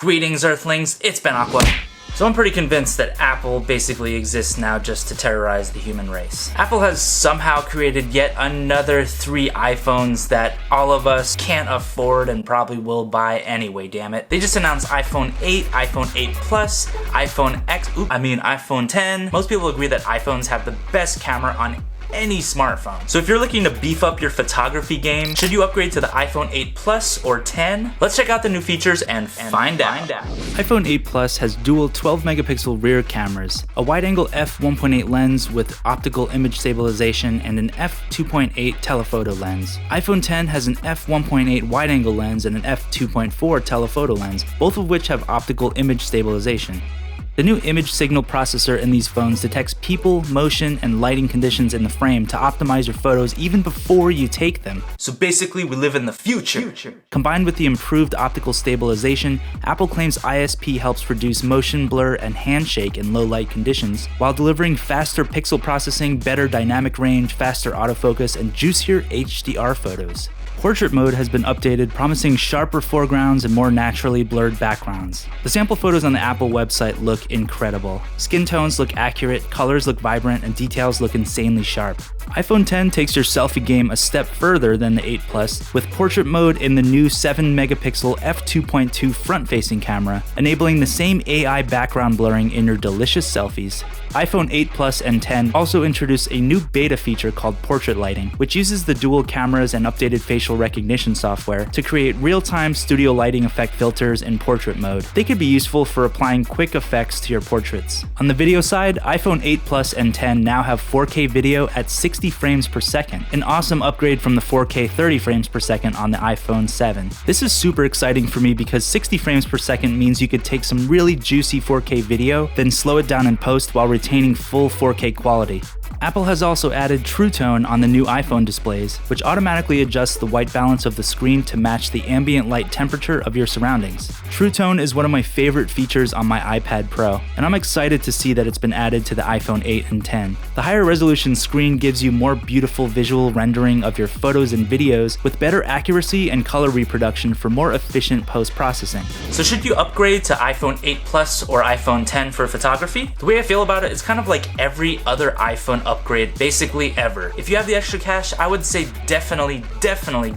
Greetings Earthlings, it's been Aqua. So I'm pretty convinced that Apple basically exists now just to terrorize the human race. Apple has somehow created yet another 3 iPhones that all of us can't afford and probably will buy anyway, damn it. They just announced iPhone 8, iPhone 8 Plus, iPhone iPhone 10. Most people agree that iPhones have the best camera on any smartphone. So if you're looking to beef up your photography game, should you upgrade to the iPhone 8 Plus or 10? Let's check out the new features and find out. iPhone 8 Plus has dual 12 megapixel rear cameras, a wide-angle f1.8 lens with optical image stabilization, and an f2.8 telephoto lens. iPhone 10 has an f1.8 wide-angle lens and an f2.4 telephoto lens, both of which have optical image stabilization. The new image signal processor in these phones detects people, motion, and lighting conditions in the frame to optimize your photos even before you take them. So basically we live in the future. Combined with the improved optical stabilization, Apple claims ISP helps reduce motion blur and handshake in low light conditions, while delivering faster pixel processing, better dynamic range, faster autofocus, and juicier HDR photos. Portrait mode has been updated, promising sharper foregrounds and more naturally blurred backgrounds. The sample photos on the Apple website look incredible. Skin tones look accurate, colors look vibrant, and details look insanely sharp. iPhone 10 takes your selfie game a step further than the 8 Plus, with portrait mode in the new 7 megapixel f2.2 front-facing camera, enabling the same AI background blurring in your delicious selfies. iPhone 8 Plus and 10 also introduced a new beta feature called portrait lighting, which uses the dual cameras and updated facial recognition software to create real-time studio lighting effect filters in portrait mode. They could be useful for applying quick effects to your portraits. On the video side, iPhone 8 Plus and 10 now have 4K video at 60 frames per second, an awesome upgrade from the 4K 30 frames per second on the iPhone 7. This is super exciting for me because 60 frames per second means you could take some really juicy 4K video, then slow it down in post while retaining full 4K quality. Apple has also added True Tone on the new iPhone displays, which automatically adjusts the white balance of the screen to match the ambient light temperature of your surroundings. True Tone is one of my favorite features on my iPad Pro, and I'm excited to see that it's been added to the iPhone 8 and 10. The higher resolution screen gives you more beautiful visual rendering of your photos and videos with better accuracy and color reproduction for more efficient post-processing. So should you upgrade to iPhone 8 Plus or iPhone 10 for photography? The way I feel about it is kind of like every other iPhone upgrade basically ever. If you have the extra cash, I would say definitely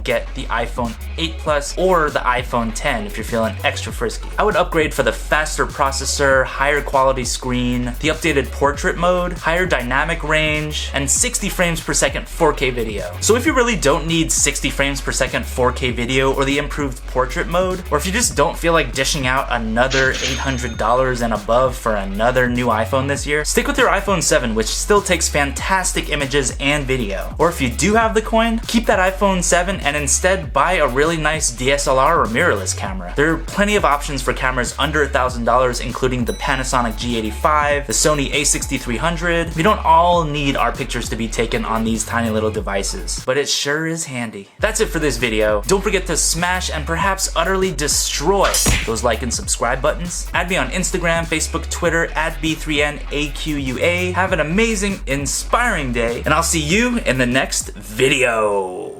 get the iPhone 8 Plus or the iPhone 10 if you're feeling extra frisky. I would upgrade for the faster processor, higher quality screen, the updated portrait mode, higher dynamic range, and 60 frames per second 4K video. So if you really don't need 60 frames per second 4K video or the improved portrait mode, or if you just don't feel like dishing out another $800 and above for another new iPhone this year, stick with your iPhone 7, which still takes fantastic images and video. Or if you do have the coin, keep that iPhone 7 and instead buy a really nice DSLR or mirrorless camera. There are plenty of options for cameras under $1,000, including the Panasonic G85, the Sony a6300. We don't all need our pictures to be taken on these tiny little devices, but it sure is handy. That's it for this video. Don't forget to smash and perhaps utterly destroy those like and subscribe buttons. Add me on Instagram, Facebook, Twitter, @B3NAQUA. Have an amazing, inspiring day, and I'll see you in the next video.